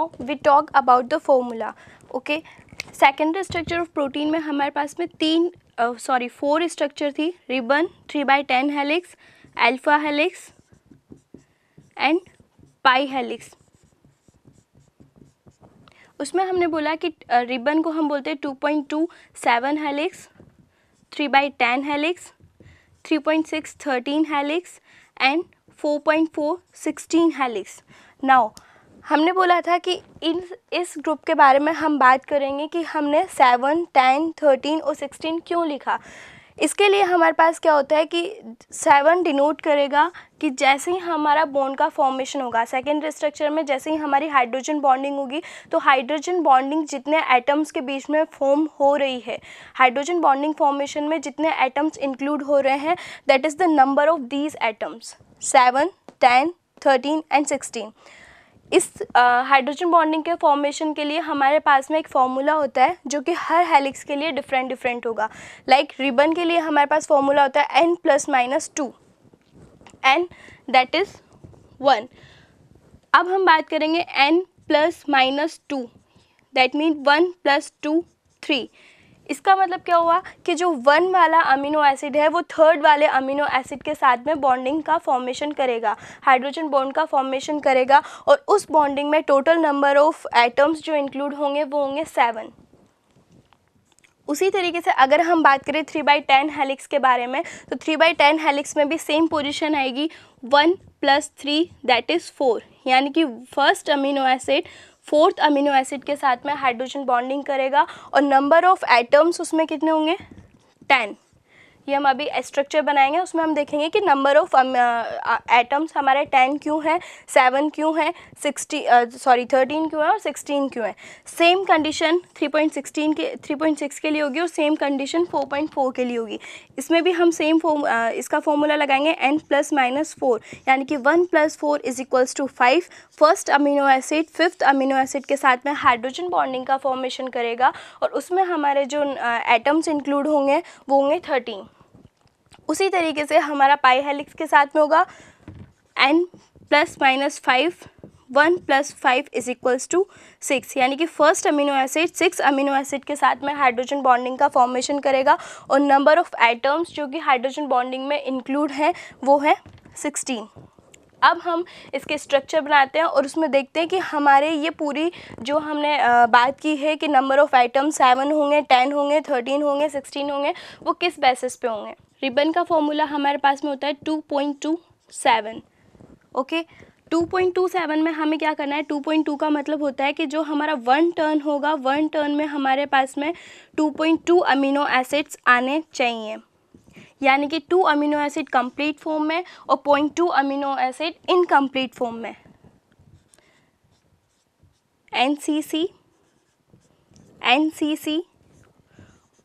Now we talk about the formula. Okay, secondary structure of protein में हमारे पास में 4 स्ट्रक्चर थी. Ribbon, 3/10 helix, alpha helix and pi helix. उसमें हमने बोला कि रिबन को हम बोलते हैं 2.27 helix, 3/10 helix, 3.6 13 helix and 4.4 16 helix. Now हमने बोला था कि इस ग्रुप के बारे में हम बात करेंगे कि हमने 7, 10, 13 और 16 क्यों लिखा. इसके लिए हमारे पास क्या होता है कि 7 डिनोट करेगा कि जैसे ही हमारा बॉन्ड का फॉर्मेशन होगा सेकेंडरी स्ट्रक्चर में, जैसे ही हमारी हाइड्रोजन बॉन्डिंग होगी तो हाइड्रोजन बॉन्डिंग जितने एटम्स के बीच में फॉर्म हो रही है, हाइड्रोजन बॉन्डिंग फॉर्मेशन में जितने एटम्स इंक्लूड हो रहे हैं, that is the number of these atoms 7, 10, 13 and 16. इस हाइड्रोजन बॉन्डिंग के फॉर्मेशन के लिए हमारे पास में एक फॉर्मूला होता है जो कि हर हेलिक्स के लिए डिफरेंट होगा. लाइक रिबन के लिए हमारे पास फॉर्मूला होता है n+-2 एंड दैट इज़ 1. अब हम बात करेंगे n+-2, दैट मीन 1 + 2 3. इसका मतलब क्या हुआ कि जो 1 वाला अमीनो एसिड है वो 3rd वाले अमीनो एसिड के साथ में बॉन्डिंग का फॉर्मेशन करेगा, हाइड्रोजन बॉन्ड का फॉर्मेशन करेगा, और उस बॉन्डिंग में टोटल नंबर ऑफ एटम्स जो इंक्लूड होंगे वो होंगे 7. उसी तरीके से अगर हम बात करें 3/10 हेलिक्स के बारे में, तो 3/10 हेलिक्स में भी सेम पोजीशन आएगी 1 + 3 दैट इज़ 4. यानी कि first amino acid 4th amino acid के साथ में हाइड्रोजन बॉन्डिंग करेगा और नंबर ऑफ एटम्स उसमें कितने होंगे 10. ये हम अभी स्ट्रक्चर बनाएंगे, उसमें हम देखेंगे कि नंबर ऑफ एटम्स हमारे 10 क्यों हैं, 7 क्यों हैं, 13 क्यों है और 16 क्यों है. सेम कंडीशन 3.6 के लिए होगी और सेम कंडीशन 4.4 के लिए होगी. इसमें भी हम सेम इसका फॉर्मूला लगाएंगे n+-4, यानी कि 1 + 4 = 5. First amino acid 5th amino acid के साथ में हाइड्रोजन बॉन्डिंग का फॉर्मेशन करेगा और उसमें हमारे जो एटम्स इंक्लूड होंगे वो होंगे 13. उसी तरीके से हमारा पाई हेलिक्स के साथ में होगा n+-5, 1 + 5 = 6. यानी कि first amino acid 6 amino acid के साथ में हाइड्रोजन बॉन्डिंग का फॉर्मेशन करेगा और नंबर ऑफ एटम्स जो कि हाइड्रोजन बॉन्डिंग में इंक्लूड हैं वो है 16. अब हम इसके स्ट्रक्चर बनाते हैं और उसमें देखते हैं कि हमारे ये पूरी जो हमने बात की है कि नंबर ऑफ आइटम 7 होंगे, 10 होंगे, 13 होंगे, 16 होंगे, वो किस बेसिस पे होंगे. रिबन का फॉर्मूला हमारे पास में होता है 2.27. ओके, 2.27 में हमें क्या करना है, 2.2 का मतलब होता है कि जो हमारा 1 टर्न होगा, 1 टर्न में हमारे पास में 2.2 अमीनो एसिड्स आने चाहिए. यानी कि 2 अमीनो एसिड कंप्लीट फॉर्म में और 0.2 अमीनो एसिड इनकम्प्लीट फॉर्म में. NCC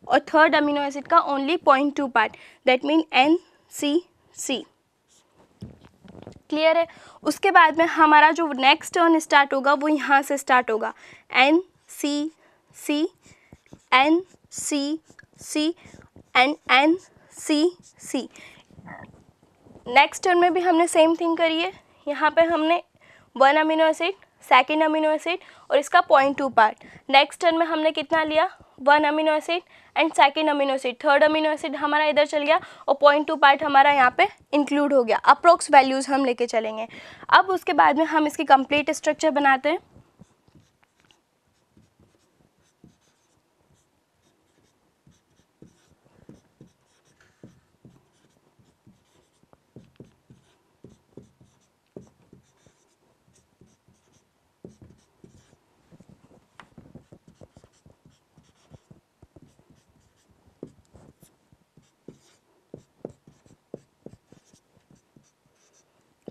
और थर्ड अमीनो एसिड का only 0.2 part, that mean NCC. Clear है. उसके बाद में हमारा जो नेक्स्ट टर्न स्टार्ट होगा वो यहाँ से स्टार्ट होगा NCC, NCC and NCC. Next turn में भी हमने सेम थिंग करी है. यहाँ पे हमने 1 amino acid, second amino acid और इसका 0.2 पार्ट. नेक्स्ट टर्न में हमने कितना लिया, 1 amino acid and second amino acid. Third amino acid हमारा इधर चल गया और 0.2 पार्ट हमारा यहाँ पे इंक्लूड हो गया. अप्रोक्स वैल्यूज़ हम लेके चलेंगे. अब उसके बाद में हम इसकी कंप्लीट स्ट्रक्चर बनाते हैं.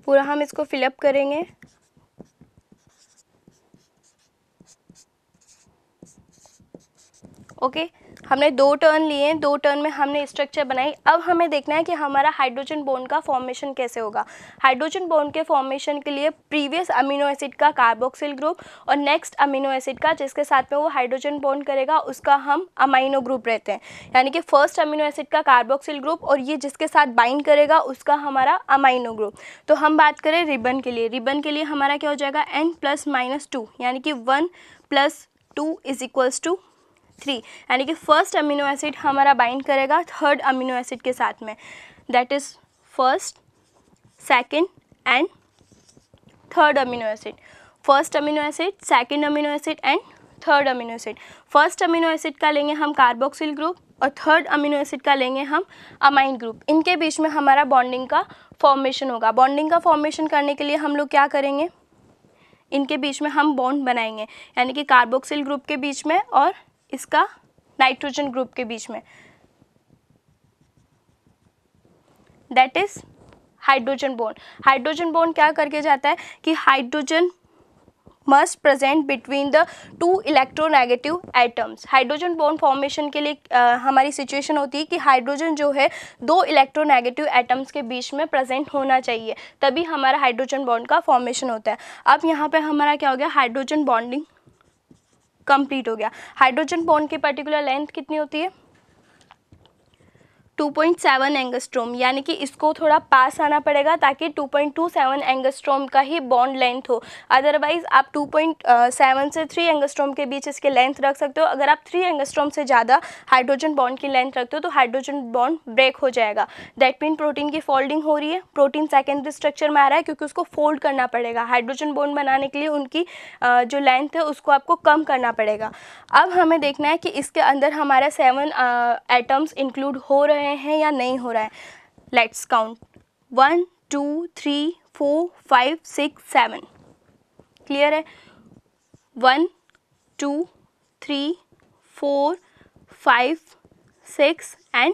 पूरा हम इसको फिलअप करेंगे. ओके, हमने 2 टर्न लिए, 2 टर्न में हमने स्ट्रक्चर बनाई। अब हमें देखना है कि हमारा हाइड्रोजन बॉन्ड का फॉर्मेशन कैसे होगा। हाइड्रोजन बॉन्ड के फॉर्मेशन के लिए प्रीवियस अमीनो एसिड का कार्बोक्सिल ग्रुप और नेक्स्ट अमीनो एसिड का जिसके साथ में वो हाइड्रोजन बॉन्ड करेगा उसका हम अमाइनो ग्रुप रहते हैं। यानी कि फर्स्ट अमीनो एसिड का कार्बोक्सिल ग्रुप और ये जिसके साथ बाइंड करेगा उसका हमारा अमाइनो ग्रुप। तो हम बात करें रिबन के लिए, रिबन के लिए हमारा क्या हो जाएगा N+-2 यानी कि 1 + 2 = 3, यानी कि फर्स्ट अमीनो एसिड हमारा बाइंड करेगा थर्ड अमीनो एसिड के साथ में, that is first, second and third amino acid. First amino acid, second amino acid and third amino acid. First amino acid का लेंगे हम कार्बोक्सिल ग्रुप और थर्ड अमीनो एसिड का लेंगे हम अमाइन ग्रुप। इनके बीच में हमारा बॉन्डिंग का फॉर्मेशन होगा। बॉन्डिंग का फॉर्मेशन करने के लिए हम लोग क्या करेंगे, इनके बीच में हम बॉन्ड बनाएंगे, यानी कि कार्बोक्सिल ग्रुप के बीच में और इसका नाइट्रोजन ग्रुप के बीच में, that is hydrogen bond. Hydrogen bond क्या करके जाता है कि hydrogen must present between the 2 electronegative atoms. Hydrogen bond formation के लिए हमारी सिचुएशन होती है कि हाइड्रोजन जो है 2 इलेक्ट्रोनेगेटिव एटम्स के बीच में प्रेजेंट होना चाहिए, तभी हमारा हाइड्रोजन बॉन्ड का फॉर्मेशन होता है। अब यहाँ पे हमारा क्या हो गया, हाइड्रोजन बॉन्डिंग कंप्लीट हो गया। हाइड्रोजन बॉन्ड की पर्टिकुलर लेंथ कितनी होती है 2.7 एंगस्ट्रोम, यानी कि इसको थोड़ा पास आना पड़ेगा ताकि 2.27 एंगस्ट्रोम का ही बॉन्ड लेंथ हो। अदरवाइज आप 2.7 से 3 एंगस्ट्रोम के बीच इसके लेंथ रख सकते हो। अगर आप 3 एंगस्ट्रोम से ज़्यादा हाइड्रोजन बॉन्ड की लेंथ रखते हो तो हाइड्रोजन बॉन्ड ब्रेक हो जाएगा। दैट मीन प्रोटीन की फोल्डिंग हो रही है, प्रोटीन सेकेंडरी स्ट्रक्चर में आ रहा है क्योंकि उसको फोल्ड करना पड़ेगा। हाइड्रोजन बॉन्ड बनाने के लिए उनकी जो लेंथ है उसको आपको कम करना पड़ेगा। अब हमें देखना है कि इसके अंदर हमारा 7 एटम्स इंक्लूड हो रहे हैं या नहीं हो रहा है। Let's count 1 2 3 4 5 6 7। क्लियर है, 1 2 3 4 5 6 एंड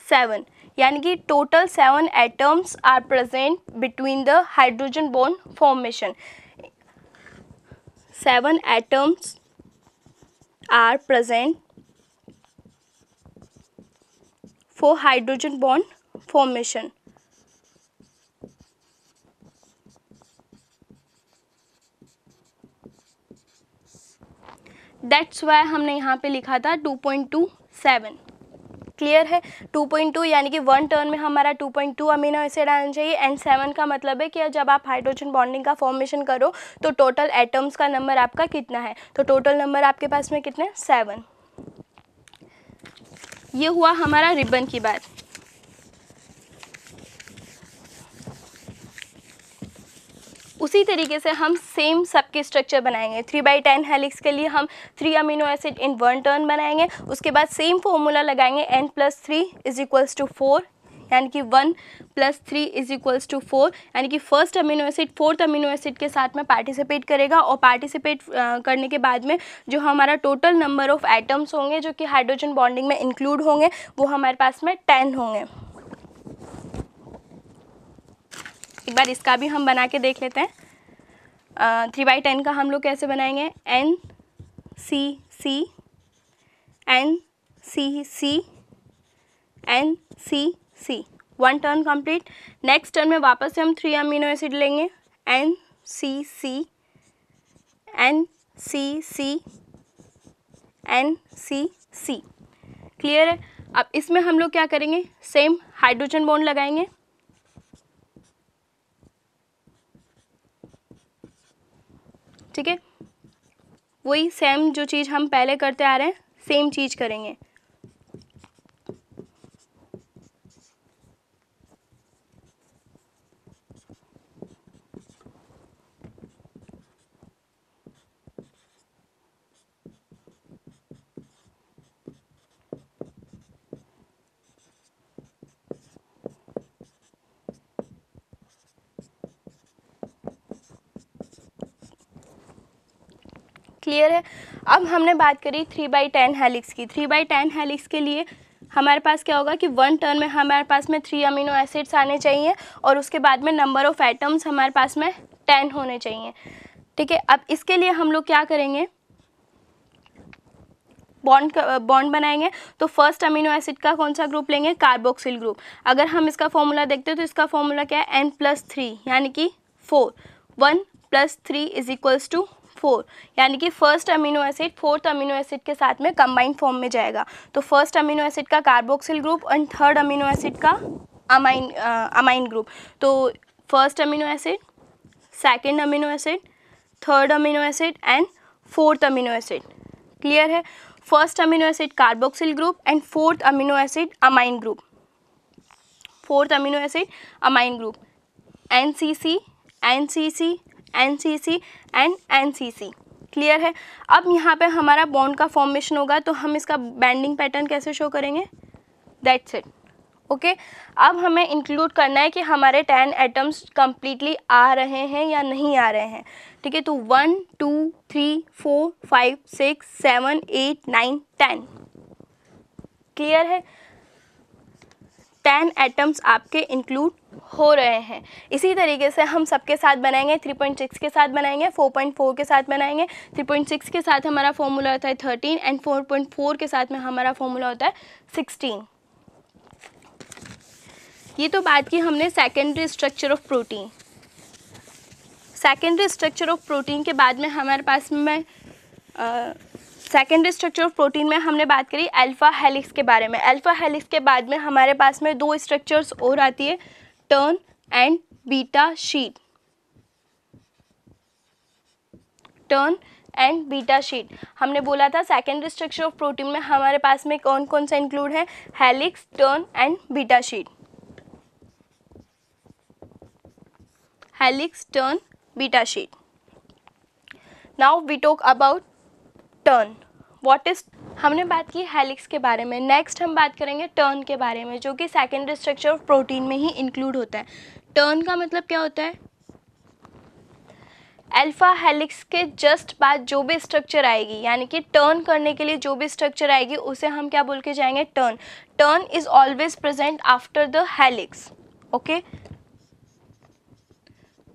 7, यानी कि total 7 atoms are present between the hydrogen bond formation. 7 atoms are present for hydrogen bond formation. That's why हमने यहाँ पे लिखा था 2.27। क्लियर है, 2.2 यानी कि 1 टर्न में हमारा 2.2 अमीनो एसिड आना चाहिए एंड 7 का मतलब है कि जब आप हाइड्रोजन बॉन्डिंग का फॉर्मेशन करो तो टोटल एटम्स का नंबर आपका कितना है, तो टोटल नंबर आपके पास में कितने 7। ये हुआ हमारा रिबन की बात। उसी तरीके से हम सेम सबके स्ट्रक्चर बनाएंगे। 3/10 हेलिक्स के लिए हम 3 अमीनो एसिड इन 1 टर्न बनाएंगे। उसके बाद सेम फॉर्मूला लगाएंगे N+3 = 4, यानी कि 1 + 3 = 4, यानी कि first amino acid fourth amino acid के साथ में पार्टिसिपेट करेगा और पार्टिसिपेट करने के बाद में जो हमारा टोटल नंबर ऑफ एटम्स होंगे जो कि हाइड्रोजन बॉन्डिंग में इंक्लूड होंगे वो हमारे पास में 10 होंगे। एक बार इसका भी हम बना के देख लेते हैं। 3/10 का हम लोग कैसे बनाएंगे, NCC NCC NCC, 1 turn complete. Next turn में वापस से हम 3 अमीनो एसिड लेंगे, NCC NCC NCC। क्लियर है, अब इसमें हम लोग क्या करेंगे, सेम हाइड्रोजन बॉन्ड लगाएंगे। ठीक है, वही सेम जो चीज़ हम पहले करते आ रहे हैं सेम चीज़ करेंगे। क्लियर है, अब हमने बात करी 3/10 हेलिक्स की। 3/10 हेलिक्स के लिए हमारे पास क्या होगा कि 1 टर्न में हमारे पास में 3 अमीनो एसिड्स आने चाहिए और उसके बाद में नंबर ऑफ एटम्स हमारे पास में 10 होने चाहिए। ठीक है, अब इसके लिए हम लोग क्या करेंगे, बॉन्ड बनाएंगे तो फर्स्ट अमीनो एसिड का कौन सा ग्रुप लेंगे, कार्बोक्सिल ग्रुप। अगर हम इसका फॉर्मूला देखते हैं तो इसका फॉर्मूला क्या है, N+3 यानी कि 4, 1 + 3 = 4, यानी कि first amino acid fourth amino acid के साथ में कंबाइंड फॉर्म में जाएगा। तो फर्स्ट अमीनो एसिड का carboxyl group and third amino acid का अमाइन ग्रुप। तो first amino acid, second amino acid, third amino acid and fourth amino acid. Clear है। First amino acid carboxyl group and fourth amino acid amine group, fourth amino acid amine group NCC, NCC, NCC and NCC। Clear है। अब यहाँ पे हमारा bond का formation होगा तो हम इसका बैंडिंग पैटर्न कैसे शो करेंगे, दैट्स इट। ओके अब हमें इंक्लूड करना है कि हमारे 10 एटम्स कंप्लीटली आ रहे हैं या नहीं आ रहे हैं। ठीक है, तो 1 2 3 4 5 6 7 8 9 10। क्लियर है। 10 एटम्स आपके इंक्लूड हो रहे हैं। इसी तरीके से हम सबके साथ बनाएंगे, 3.6 के साथ बनाएंगे, 4.4 के साथ बनाएंगे। 3.6 के साथ हमारा फॉर्मूला होता है 13 एंड 4.4 के साथ में हमारा फॉर्मूला होता है 16। ये तो बात की हमने secondary structure of protein. Secondary structure of protein के बाद में हमारे पास में सेकेंडरी स्ट्रक्चर ऑफ प्रोटीन में हमने बात करी अल्फा हेलिक्स के बारे में। अल्फा हेलिक्स के बाद में हमारे पास में दो स्ट्रक्चर्स और आती है, turn and beta sheet. Turn and beta sheet हमने बोला था सेकेंडरी स्ट्रक्चर ऑफ प्रोटीन में हमारे पास में कौन कौन सा इंक्लूड है, helix, turn and beta sheet. Helix, turn, beta sheet. Now we talk about turn. What is, हमने बात की हेलिक्स के बारे में। नेक्स्ट हम बात करेंगे टर्न के बारे में, जो कि सेकेंडरी स्ट्रक्चर ऑफ प्रोटीन में ही इंक्लूड होता है। टर्न का मतलब क्या होता है, अल्फा हेलिक्स के जस्ट बाद जो भी स्ट्रक्चर आएगी, यानी कि टर्न करने के लिए जो भी स्ट्रक्चर आएगी उसे हम क्या बोल के जाएंगे, turn. Turn is always present after the helix. Okay,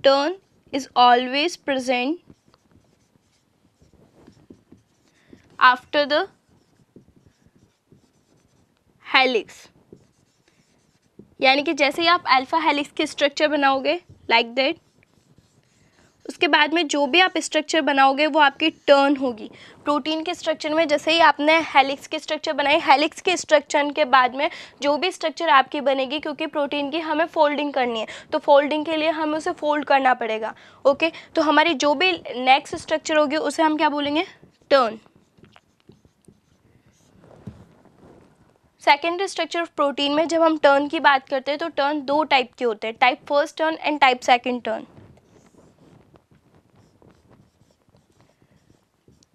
turn is always present after the helix। यानी कि जैसे ही आप अल्फा हेलिक्स के स्ट्रक्चर बनाओगे लाइक दैट, उसके बाद में जो भी आप स्ट्रक्चर बनाओगे वो आपकी टर्न होगी। प्रोटीन के स्ट्रक्चर में जैसे ही आपने हेलिक्स के स्ट्रक्चर बनाए, हेलिक्स के स्ट्रक्चर के बाद में जो भी स्ट्रक्चर आपकी बनेगी, क्योंकि प्रोटीन की हमें फोल्डिंग करनी है तो फोल्डिंग के लिए हमें उसे फोल्ड करना पड़ेगा। ओके, तो हमारी जो भी नेक्स्ट स्ट्रक्चर होगी उसे हम क्या बोलेंगे, turn. Secondary structure of protein में जब हम टर्न की बात करते हैं तो टर्न दो टाइप के होते हैं, type first turn and type second turn.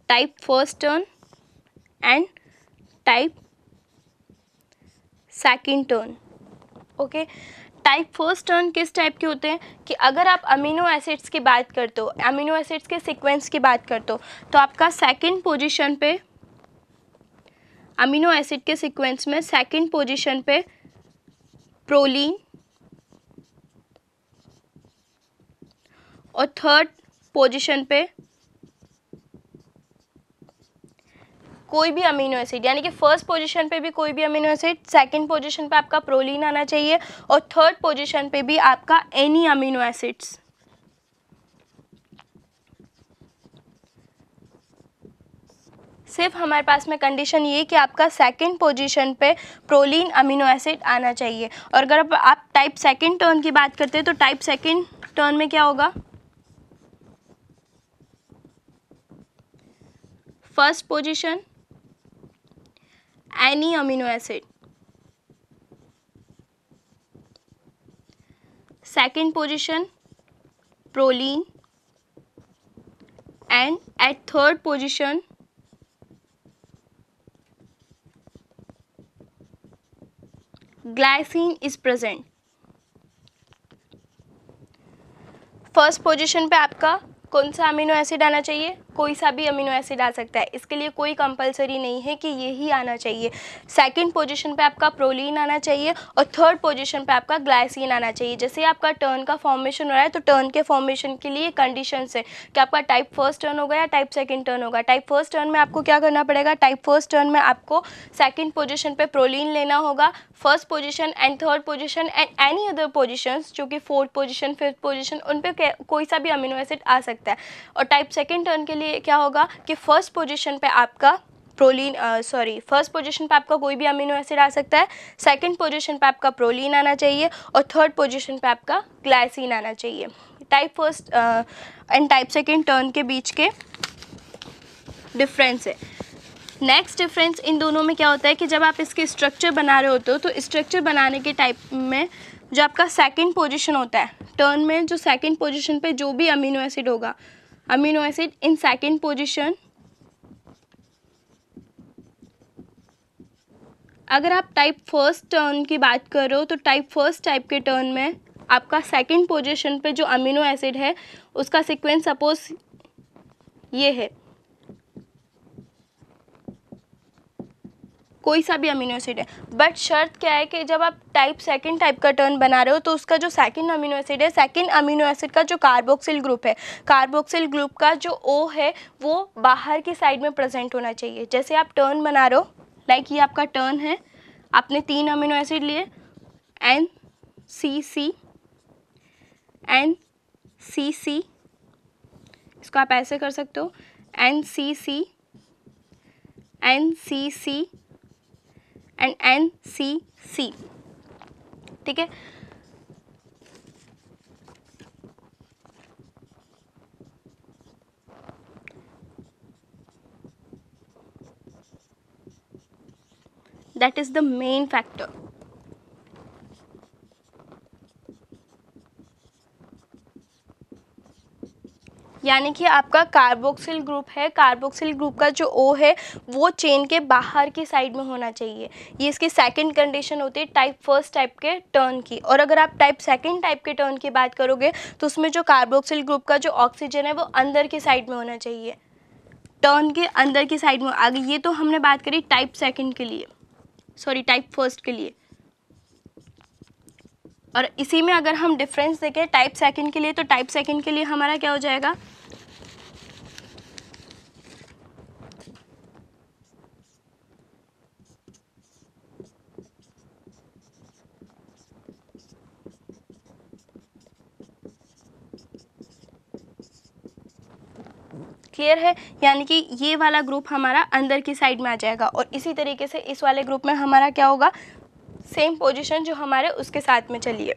Type first turn and type second turn. Okay, type first turn किस टाइप के होते हैं कि अगर आप अमीनो एसिड्स की बात करते हो, अमीनो एसिड्स के सीक्वेंस की बात करते हो, तो आपका सेकेंड पोजीशन पे अमीनो एसिड के सीक्वेंस में सेकेंड पोजीशन पे प्रोलीन और थर्ड पोजीशन पे कोई भी अमीनो एसिड, यानी कि फर्स्ट पोजीशन पे भी कोई भी अमीनो एसिड, सेकंड पोजीशन पे आपका प्रोलीन आना चाहिए और थर्ड पोजीशन पे भी आपका एनी अमीनो एसिड्स। सिर्फ हमारे पास में कंडीशन ये कि आपका सेकंड पोजीशन पे प्रोलीन अमीनो एसिड आना चाहिए। और अगर आप टाइप सेकंड टर्न की बात करते हैं तो टाइप सेकंड टर्न में क्या होगा, first position any amino acid, second position proline and at third position glycine is present. First position पे आपका कौन सा अमीनो एसिड आना चाहिए, कोई सा भी अमीनो एसिड आ सकता है, इसके लिए कोई कंपलसरी नहीं है कि ये ही आना चाहिए। सेकंड पोजीशन पे आपका प्रोलीन आना चाहिए और थर्ड पोजीशन पे आपका ग्लाइसिन आना चाहिए। जैसे आपका टर्न का फॉर्मेशन हो रहा है तो टर्न के फॉर्मेशन के लिए कंडीशंस है कि आपका टाइप फर्स्ट टर्न होगा या टाइप सेकंड टर्न होगा। टाइप फर्स्ट टर्न में आपको क्या करना पड़ेगा, टाइप फर्स्ट टर्न में आपको सेकंड पोजीशन पे प्रोलीन लेना होगा, first position and third position and any other positions जो कि फोर्थ पोजीशन फिफ्थ पोजीशन उन पे कोई सा भी अमीनो एसिड आ सकता है। और टाइप सेकंड टर्न के लिए क्या होगा कि फर्स्ट पोजीशन पे आपका फर्स्ट पोजीशन पे आपका कोई भी अमीनो एसिड आ सकता है, सेकंड पोजीशन पे आपका प्रोलीन आना चाहिए और थर्ड पोजीशन पे आपका ग्लाइसिन आना चाहिए। Type first and type second turn के बीच के डिफरेंस है। नेक्स्ट डिफरेंस इन दोनों में क्या होता है कि जब आप इसके स्ट्रक्चर बना रहे होते हो तो स्ट्रक्चर बनाने के टाइप में जो आपका सेकंड पोजीशन होता है, टर्न में जो सेकंड पोजीशन पे जो भी अमीनो एसिड होगा, amino acid in second position, अगर आप टाइप फर्स्ट टर्न की बात करो तो टाइप फर्स्ट टाइप के टर्न में आपका सेकंड पोजीशन पे जो अमीनो एसिड है उसका सीक्वेंस सपोज ये है, कोई सा भी अमीनो एसिड है, बट शर्त क्या है कि जब आप टाइप सेकंड टाइप का टर्न बना रहे हो तो उसका जो सेकंड अमीनो एसिड है, सेकंड अमीनो एसिड का जो कार्बोक्सिल ग्रुप है, कार्बोक्सिल ग्रुप का जो O है वो बाहर की साइड में प्रेजेंट होना चाहिए। जैसे आप टर्न बना रहे हो, लाइक ये आपका टर्न है, आपने 3 अमीनो एसिड लिए NCC, NCC, इसको आप ऐसे कर सकते हो NCC, NCC एंड NCC, ठीक है। That is the main factor. यानी कि आपका कार्बोक्सिल ग्रुप है, कार्बोक्सिल ग्रुप का जो O है वो चेन के बाहर की साइड में होना चाहिए। ये इसकी सेकंड कंडीशन होती है टाइप फर्स्ट टाइप के टर्न की। और अगर आप टाइप सेकंड टाइप के टर्न की बात करोगे तो उसमें जो कार्बोक्सिल ग्रुप का जो ऑक्सीजन है वो अंदर की साइड में होना चाहिए, टर्न के अंदर की साइड में। आगे ये तो हमने बात करी टाइप सेकंड के लिए, सॉरी टाइप फर्स्ट के लिए। और इसी में अगर हम डिफरेंस देखें टाइप सेकंड के लिए तो टाइप सेकंड के लिए हमारा क्या हो जाएगा, क्लियर है। यानी कि ये वाला ग्रुप हमारा अंदर की साइड में आ जाएगा और इसी तरीके से इस वाले ग्रुप में हमारा क्या होगा, सेम पोजीशन जो हमारे उसके साथ में चलिए।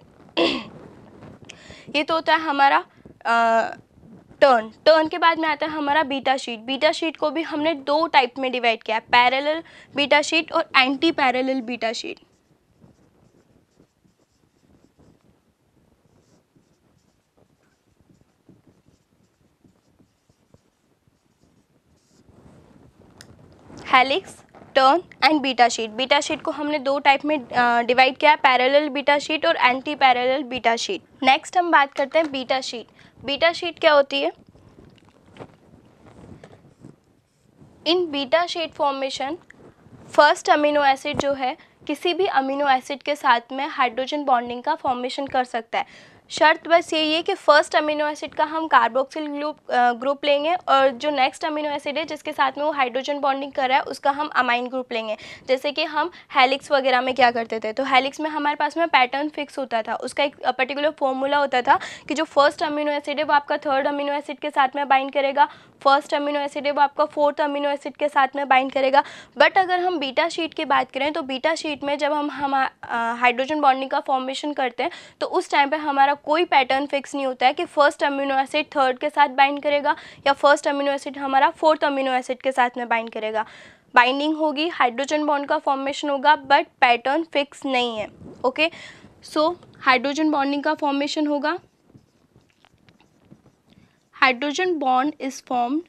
ये तो होता है हमारा टर्न। टर्न के बाद में आता है हमारा बीटा शीट। बीटा शीट को भी हमने 2 टाइप में डिवाइड किया है, पैरेलल बीटा शीट और anti parallel beta sheet. Helix, turn and beta sheet. Beta sheet को हमने 2 टाइप में डिवाइड किया है, पैरेलल बीटा शीट और anti parallel beta sheet. Next हम बात करते हैं बीटा शीट। बीटा शीट क्या होती है, in beta sheet formation first amino acid जो है किसी भी अमीनो एसिड के साथ में हाइड्रोजन बॉन्डिंग का फॉर्मेशन कर सकता है। शर्त बस यही है कि फर्स्ट अमीनो एसिड का हम कार्बोक्सिल ग्रुप लेंगे और जो नेक्स्ट अमीनो एसिड है जिसके साथ में वो हाइड्रोजन बॉन्डिंग कर रहा है उसका हम अमाइन ग्रुप लेंगे। जैसे कि हम हेलिक्स वगैरह में क्या करते थे, तो हेलिक्स में हमारे पास में पैटर्न फिक्स होता था, उसका एक पर्टिकुलर फॉर्मूला होता था कि जो फर्स्ट अमीनो एसिड है वो आपका थर्ड अमीनो एसिड के साथ में बाइंड करेगा, फर्स्ट अमीनो एसिड है वो आपका फोर्थ अमीनो एसिड के साथ में बाइंड करेगा। बट अगर हम बीटा शीट की बात करें तो बीटा शीट में जब हम हाइड्रोजन बॉन्डिंग का फॉर्मेशन करते हैं तो उस टाइम पे हमारा कोई पैटर्न फिक्स नहीं होता है कि फर्स्ट अमीनो एसिड थर्ड के साथ बाइंड करेगा या फर्स्ट अमीनो एसिड हमारा फोर्थ अमीनो एसिड के साथ में बाइंड करेगा। बाइंडिंग होगी, हाइड्रोजन बॉन्ड का फॉर्मेशन होगा, बट पैटर्न फिक्स नहीं है। ओके, सो हाइड्रोजन बॉन्डिंग का फॉर्मेशन होगा, hydrogen bond is formed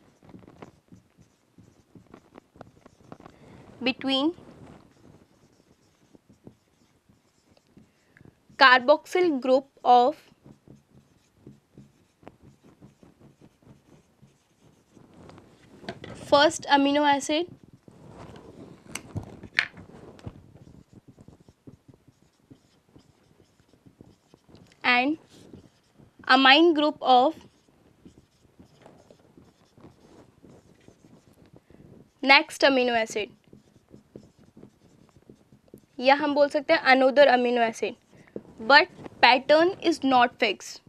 between carboxyl group of first amino acid and amine group of next amino acid, या हम बोल सकते हैं another amino acid, but pattern is not fixed.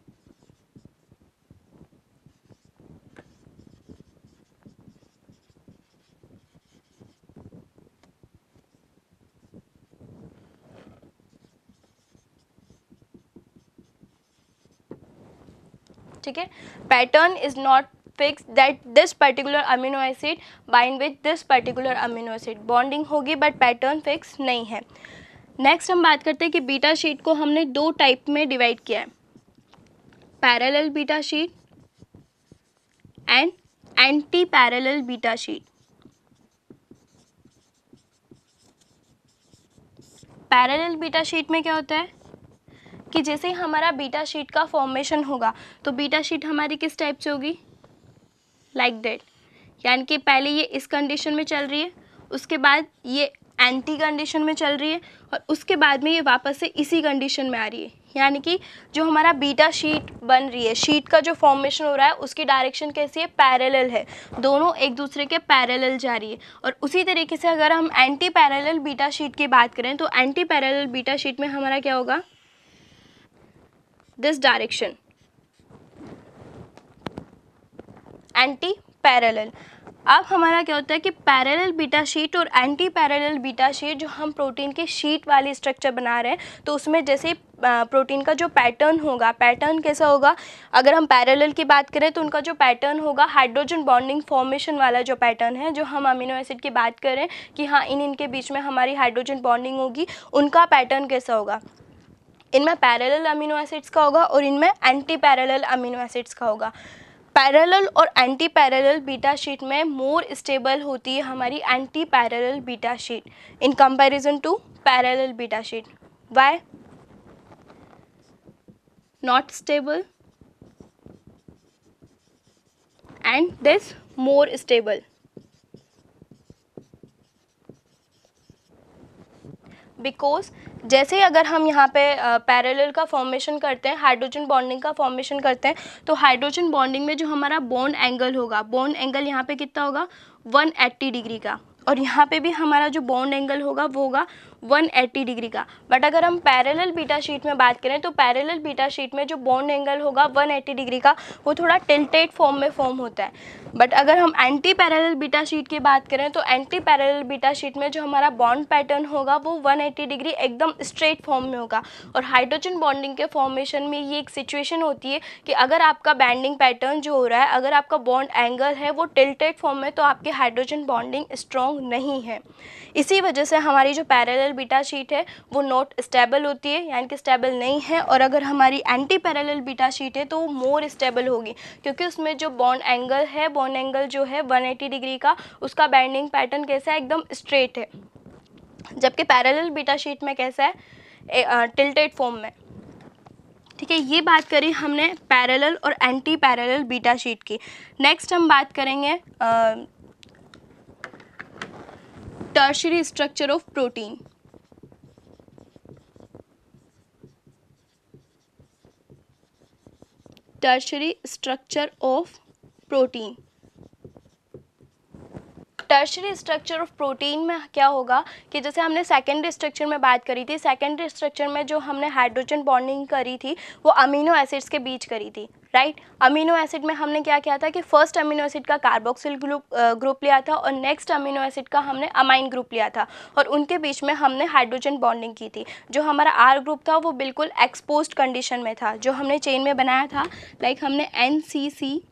ठीक है, pattern is not fix that this particular amino acid bind with this particular amino acid, bonding होगी but pattern fix नहीं है. नेक्स्ट हम बात करते हैं कि बीटा शीट को हमने दो टाइप में डिवाइड किया है, parallel beta sheet and anti parallel beta sheet. Parallel beta sheet में क्या होता है कि जैसे हमारा बीटा शीट का फॉर्मेशन होगा तो बीटा शीट हमारी किस टाइप से होगी, लाइक दैट, यानी कि पहले ये इस कंडीशन में चल रही है, उसके बाद ये एंटी कंडीशन में चल रही है और उसके बाद में ये वापस से इसी कंडीशन में आ रही है. यानी कि जो हमारा बीटा शीट बन रही है, शीट का जो फॉर्मेशन हो रहा है उसकी डायरेक्शन कैसी है, पैरेलल है, दोनों एक दूसरे के पैरेलल जा रही है. और उसी तरीके से अगर हम एंटी पैरेलल बीटा शीट की बात करें तो एंटी पैरेलल बीटा शीट में हमारा क्या होगा, दिस डायरेक्शन, एंटी पैरेलल. अब हमारा क्या होता है कि पैरेलल बीटा शीट और एंटी पैरेलल बीटा शीट, जो हम प्रोटीन की शीट वाली स्ट्रक्चर बना रहे हैं तो उसमें जैसे प्रोटीन का जो पैटर्न होगा, पैटर्न कैसा होगा, अगर हम पैरेलल की बात करें तो उनका जो पैटर्न होगा हाइड्रोजन बॉन्डिंग फॉर्मेशन वाला जो पैटर्न है, जो हम अमीनो एसिड की बात करें कि हाँ इनके बीच में हमारी हाइड्रोजन बॉन्डिंग होगी, उनका पैटर्न कैसा होगा, इनमें पैरेलल अमीनो एसिड्स का होगा और इनमें एंटी पैरेलल अमीनो एसिड्स का होगा. पैरेलल और एंटी पैरेलल बीटा शीट में मोर स्टेबल होती है हमारी anti parallel beta sheet in comparison to parallel beta sheet. Why not stable and this more stable, because जैसे अगर हम यहाँ पे पैरेलल का फॉर्मेशन करते हैं, हाइड्रोजन बॉन्डिंग का फॉर्मेशन करते हैं, तो हाइड्रोजन बॉन्डिंग में जो हमारा बॉन्ड एंगल होगा, बॉन्ड एंगल यहाँ पे कितना होगा, 180 डिग्री का, और यहाँ पे भी हमारा जो बॉन्ड एंगल होगा वो होगा 180 डिग्री का. बट अगर हम पैरेलल बीटा शीट में बात करें तो पैरेलल बीटा शीट में जो बॉन्ड एंगल होगा 180 डिग्री का वो थोड़ा टिल्टेड फॉर्म में फॉर्म होता है. बट अगर हम एंटी पैरेलल बीटा शीट की बात करें तो एंटी पैरेलल बीटा शीट में जो हमारा बॉन्ड पैटर्न होगा वो 180 डिग्री एकदम स्ट्रेट फॉर्म में होगा. और हाइड्रोजन बॉन्डिंग के फॉर्मेशन में ये एक सिचुएशन होती है कि अगर आपका बैंडिंग पैटर्न जो हो रहा है, अगर आपका बॉन्ड एंगल है वो टिल्टेड फॉर्म में, तो आपकी हाइड्रोजन बॉन्डिंग स्ट्रॉन्ग नहीं है. इसी वजह से हमारी जो पैरेलल बीटा शीट है वो नॉट स्टेबल होती है, यानी कि स्टेबल नहीं है. और अगर हमारी एंटी पैरेलल बीटा शीट है तो वो मोर स्टेबल होगी, क्योंकि उसमें जो बॉन्ड एंगल है, बॉन्ड एंगल जो है 180 डिग्री का, उसका बैंडिंग पैटर्न कैसा है, एकदम स्ट्रेट है. जबकि पैरेलल बीटा शीट में कैसा है, टिल्टेड फॉर्म में. ठीक है, ये बात करी हमने पैरेलल और एंटी पैरेलल बीटा शीट की. नेक्स्ट हम बात करेंगे tertiary structure of protein. Tertiary structure of protein. Tertiary structure of protein में क्या होगा कि जैसे हमने सेकेंडरी स्ट्रक्चर में बात करी थी, सेकेंडरी स्ट्रक्चर में जो हमने हाइड्रोजन बॉन्डिंग करी थी वो अमीनो एसिड्स के बीच करी थी, राइट. अमीनो एसिड में हमने क्या किया था कि फर्स्ट अमीनो एसिड का कार्बोक्सिल ग्रुप लिया था और नेक्स्ट अमीनो एसिड का हमने अमाइन ग्रुप लिया था और उनके बीच में हमने हाइड्रोजन बॉन्डिंग की थी. जो हमारा आर ग्रुप था वो बिल्कुल एक्सपोज्ड कंडीशन में था, जो हमने चेन में बनाया था, लाइक हमने एनसीसी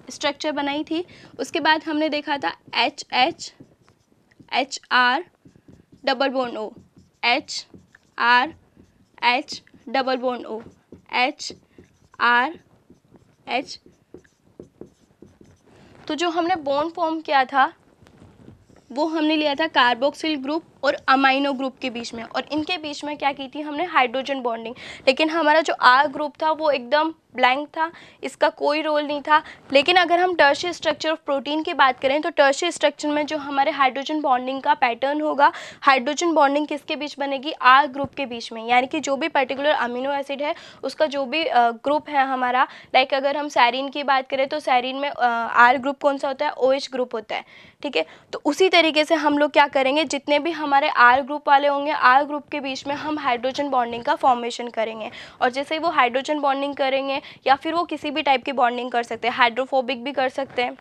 स्ट्रक्चर बनाई थी. उसके बाद हमने देखा था HR double bond O, HR double bond O, HR. तो जो हमने बॉन्ड फॉर्म किया था वो हमने लिया था कार्बोक्सिल ग्रुप और अमाइनो ग्रुप के बीच में, और इनके बीच में क्या की थी हमने, हाइड्रोजन बॉन्डिंग। लेकिन हमारा जो आर ग्रुप था वो एकदम ब्लैंक था, इसका कोई रोल नहीं था। लेकिन अगर हम टर्शियरी स्ट्रक्चर ऑफ प्रोटीन की बात करें तो टर्शियरी स्ट्रक्चर में जो हमारे हाइड्रोजन बॉन्डिंग का पैटर्न होगा, हाइड्रोजन बॉन्डिंग किसके बीच बनेगी, आर ग्रुप के बीच में। यानी कि जो भी पर्टिकुलर अमीनो एसिड है उसका जो भी ग्रुप है हमारा, लाइक अगर हम सैरीन की बात करें तो सैरीन में आर ग्रुप कौन सा होता है, OH ग्रुप होता है, ठीक है। तो उसी तरीके से हम लोग क्या करेंगे, जितने भी हमारे आर ग्रुप वाले होंगे, आर ग्रुप के बीच में हम हाइड्रोजन बॉन्डिंग का फॉर्मेशन करेंगे। और जैसे वो हाइड्रोजन बॉन्डिंग करेंगे या फिर वो किसी भी टाइप की बॉन्डिंग कर सकते हैं, हाइड्रोफोबिक भी कर सकते हैं,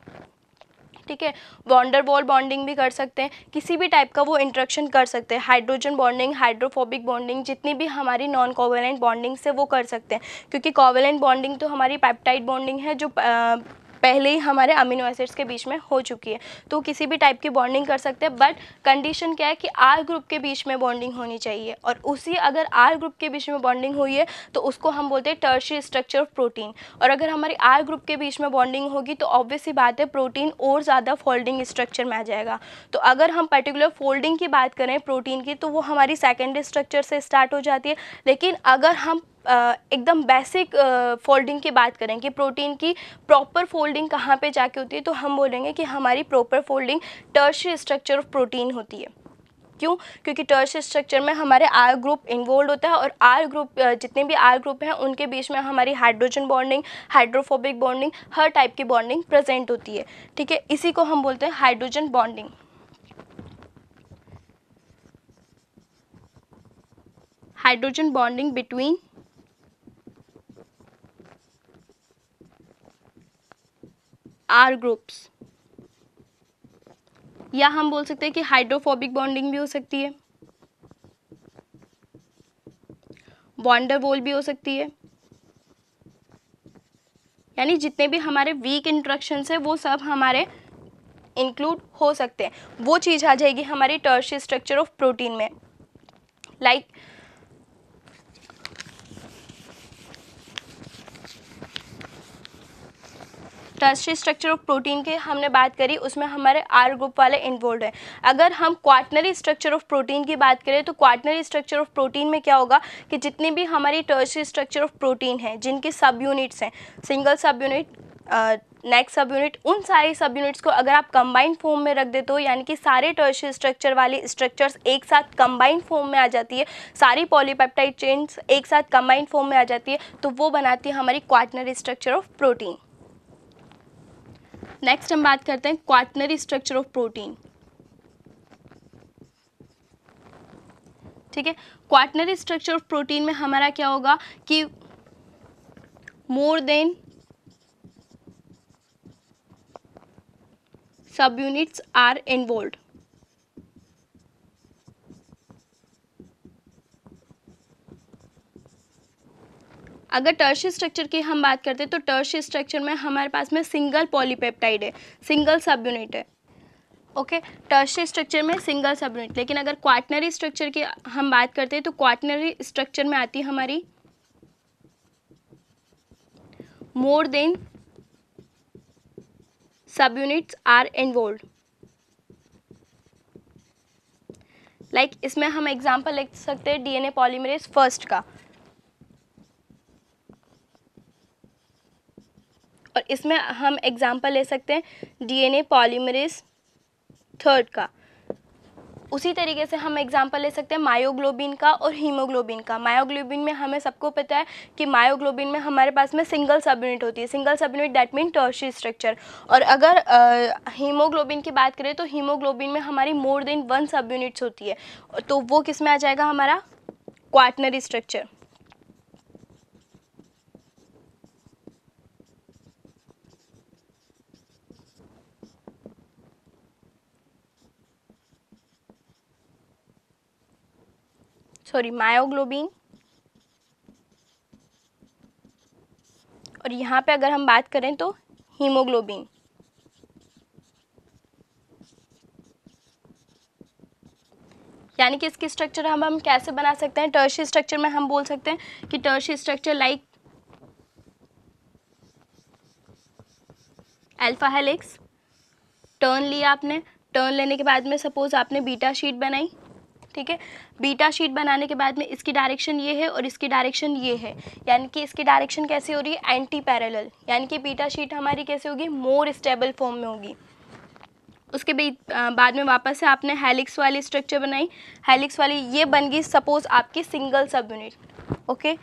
ठीक है, वॉन्डर वॉल बॉन्डिंग भी कर सकते हैं, किसी भी टाइप का वो इंटरेक्शन कर सकते हैं, हाइड्रोजन बॉन्डिंग, हाइड्रोफोबिक बॉन्डिंग, जितनी भी हमारी नॉन कोवेलेंट बॉन्डिंग से वो कर सकते हैं। क्योंकि कोवेलेंट बॉन्डिंग तो हमारी पेप्टाइड बॉन्डिंग है जो पहले ही हमारे अमीनो एसिड्स के बीच में हो चुकी है, तो किसी भी टाइप की बॉन्डिंग कर सकते हैं। बट कंडीशन क्या है कि आर ग्रुप के बीच में बॉन्डिंग होनी चाहिए, और उसी अगर आर ग्रुप के बीच में बॉन्डिंग हुई है तो उसको हम बोलते हैं टर्शियरी स्ट्रक्चर ऑफ प्रोटीन। और अगर हमारी आर ग्रुप के बीच में बॉन्डिंग होगी तो ऑब्वियस सी बात है प्रोटीन और ज़्यादा फोल्डिंग स्ट्रक्चर में आ जाएगा। तो अगर हम पर्टिकुलर फोल्डिंग की बात करें प्रोटीन की तो वो हमारी सेकेंडरी स्ट्रक्चर से स्टार्ट हो जाती है। लेकिन अगर हम एकदम बेसिक फोल्डिंग की बात करें कि प्रोटीन की प्रॉपर फोल्डिंग कहाँ पे जाके होती है, तो हम बोलेंगे कि हमारी proper folding tertiary structure of protein होती है। क्यों? क्योंकि टर्शियरी स्ट्रक्चर में हमारे आर ग्रुप इन्वॉल्व होता है, और आर ग्रुप जितने भी आर ग्रुप हैं उनके बीच में हमारी हाइड्रोजन बॉन्डिंग, हाइड्रोफोबिक बॉन्डिंग, हर टाइप की बॉन्डिंग प्रेजेंट होती है, ठीक है। इसी को हम बोलते हैं hydrogen bonding. Hydrogen bonding between R groups, या हम बोल सकते हैं कि हाइड्रोफोबिक बॉन्डिंग भी हो सकती है, वॉन्डर वॉल भी हो सकती है। यानी जितने भी हमारे वीक इंटरेक्शंस है वो सब हमारे इंक्लूड हो सकते हैं, वो चीज़ आ जाएगी हमारी टर्शियरी स्ट्रक्चर ऑफ प्रोटीन में। Like tertiary structure of protein के हमने बात करी, उसमें हमारे आर ग्रुप वाले इन्वॉल्व हैं। अगर हम क्वाटनरी स्ट्रक्चर ऑफ प्रोटीन की बात करें तो क्वाटनरी स्ट्रक्चर ऑफ प्रोटीन में क्या होगा कि जितनी भी हमारी टर्शियरी स्ट्रक्चर ऑफ प्रोटीन है जिनके सब यूनिट्स हैं, सिंगल सब यूनिट, नेक्स्ट सब यूनिट, उन सारी सब यूनिट्स को अगर आप कंबाइंड फॉर्म में रख देते हो, यानी कि सारे टर्शियरी स्ट्रक्चर वाली स्ट्रक्चर्स एक साथ कंबाइंड फॉर्म में आ जाती है, सारी पॉलीपेप्टाइड चेन्स एक साथ कंबाइंड फॉर्म में आ जाती है, तो वो बनाती है हमारी quaternary structure of protein. Next हम बात करते हैं क्वाटनरी स्ट्रक्चर ऑफ प्रोटीन, ठीक है। क्वाटनरी स्ट्रक्चर ऑफ प्रोटीन में हमारा क्या होगा कि मोर देन सब यूनिट्स आर इन्वॉल्व्ड। अगर टर्शियरी स्ट्रक्चर की हम बात करते हैं तो टर्शियरी स्ट्रक्चर में हमारे पास में सिंगल पॉलीपेप्टाइड है, सिंगल सब यूनिट है, ओके। टर्शियरी स्ट्रक्चर में सिंगल सब यूनिट। लेकिन अगर क्वाटनरी स्ट्रक्चर की हम बात करते हैं तो क्वाटनरी स्ट्रक्चर में आती है हमारी मोर देन सब यूनिट्स आर इन्वॉल्व्ड। लाइक इसमें हम एग्जांपल लिख सकते हैं डीएनए पॉलीमरेज फर्स्ट का, और इसमें हम एग्जांपल ले सकते हैं डीएनए पॉलीमरेज थर्ड का। उसी तरीके से हम एग्जांपल ले सकते हैं मायोग्लोबिन का और हीमोग्लोबिन का। मायोग्लोबिन में हमें सबको पता है कि मायोग्लोबिन में हमारे पास में सिंगल सब यूनिट होती है, सिंगल सब unit that mean tertiary structure. और अगर हीमोग्लोबिन की बात करें तो हीमोग्लोबिन में हमारी मोर देन 1 सब यूनिट्स होती है, तो वो किस में आ जाएगा हमारा क्वाटनरी स्ट्रक्चर। सॉरी, मायोग्लोबिन, और यहाँ पे अगर हम बात करें तो हीमोग्लोबिन। यानी कि इसकी स्ट्रक्चर हम कैसे बना सकते हैं, टर्शियरी स्ट्रक्चर में हम बोल सकते हैं कि tertiary structure like alpha helix, turn लिया आपने, टर्न लेने के बाद में सपोज आपने बीटा शीट बनाई, ठीक है। बीटा शीट बनाने के बाद में इसकी डायरेक्शन ये है और इसकी डायरेक्शन ये है, यानी कि इसकी डायरेक्शन कैसे हो रही है, एंटी पैरेलल, यानी कि बीटा शीट हमारी कैसे होगी, मोर स्टेबल फॉर्म में होगी। उसके बाद में वापस से आपने हेलिक्स वाली स्ट्रक्चर बनाई, हेलिक्स वाली ये बन गई सपोज आपकी सिंगल सब यूनिट, ओके।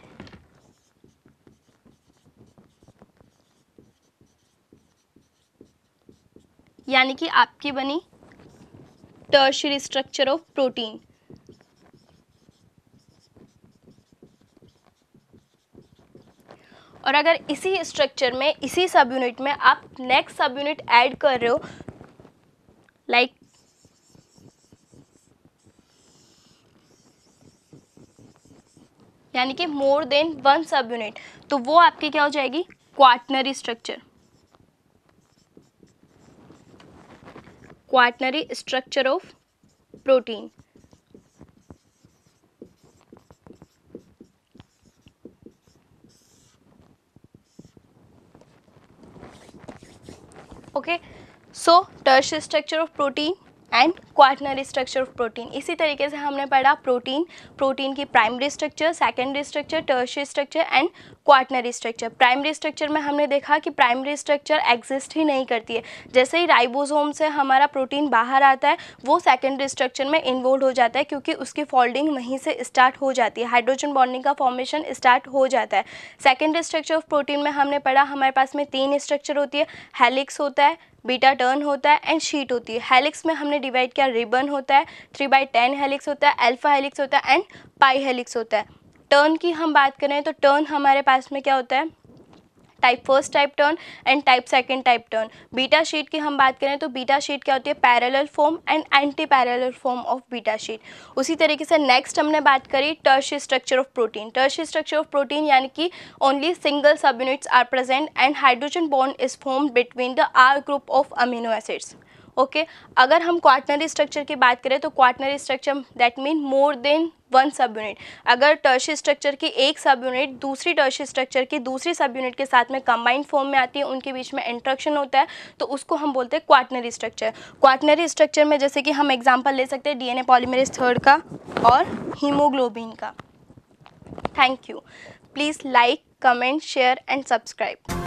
यानी कि आपकी बनी टर्शियरी स्ट्रक्चर ऑफ प्रोटीन। और अगर इसी स्ट्रक्चर में, इसी सब यूनिट में आप नेक्स्ट सब यूनिट ऐड कर रहे हो, लाइक यानी कि मोर देन वन सब यूनिट, तो वो आपकी क्या हो जाएगी, quaternary structure, quaternary structure of protein. Okay, so tertiary structure of protein and quaternary structure of protein. इसी तरीके से हमने पढ़ा प्रोटीन की primary structure, secondary structure, tertiary structure and quaternary structure. Primary structure में हमने देखा कि प्राइमरी स्ट्रक्चर एग्जिस्ट ही नहीं करती है, जैसे ही राइबोसोम से हमारा प्रोटीन बाहर आता है वो सेकेंडरी स्ट्रक्चर में इन्वॉल्व हो जाता है, क्योंकि उसकी फोल्डिंग वहीं से स्टार्ट हो जाती है, हाइड्रोजन बॉन्डिंग का फॉर्मेशन स्टार्ट हो जाता है। सेकेंडरी स्ट्रक्चर ऑफ प्रोटीन में हमने पढ़ा हमारे पास में 3 स्ट्रक्चर होती है, हेलिक्स होता है, बीटा टर्न होता है एंड शीट होती है। हेलिक्स में हमने डिवाइड किया, रिबन होता है, 3/10 हेलिक्स होता है, अल्फा हेलिक्स होता है एंड पाई हेलिक्स होता है। टर्न की हम बात करें तो टर्न हमारे पास में क्या होता है, type first type turn and type second type turn. Beta sheet की हम बात करें तो बीटा शीट क्या होती है, parallel form and anti parallel form of beta sheet. उसी तरीके से नेक्स्ट हमने बात करी tertiary structure of protein. Tertiary structure of protein यानी कि only single subunits are present and hydrogen bond is formed between the R group of amino acids, okay. अगर हम क्वाटनरी स्ट्रक्चर की बात करें तो quaternary structure that mean more than one subunit. अगर tertiary structure की एक सब यूनिट दूसरी टर्शियरी स्ट्रक्चर की दूसरी सब यूनिट के साथ में कंबाइंड फॉर्म में आती है, उनके बीच में इंटरेक्शन होता है, तो उसको हम बोलते हैं क्वाटनरी स्ट्रक्चर। क्वाटनरी स्ट्रक्चर में जैसे कि हम एग्जांपल ले सकते हैं डीएनए पॉलीमरेज थर्ड का और हीमोग्लोबिन का। Thank you. Please like, comment, share and subscribe.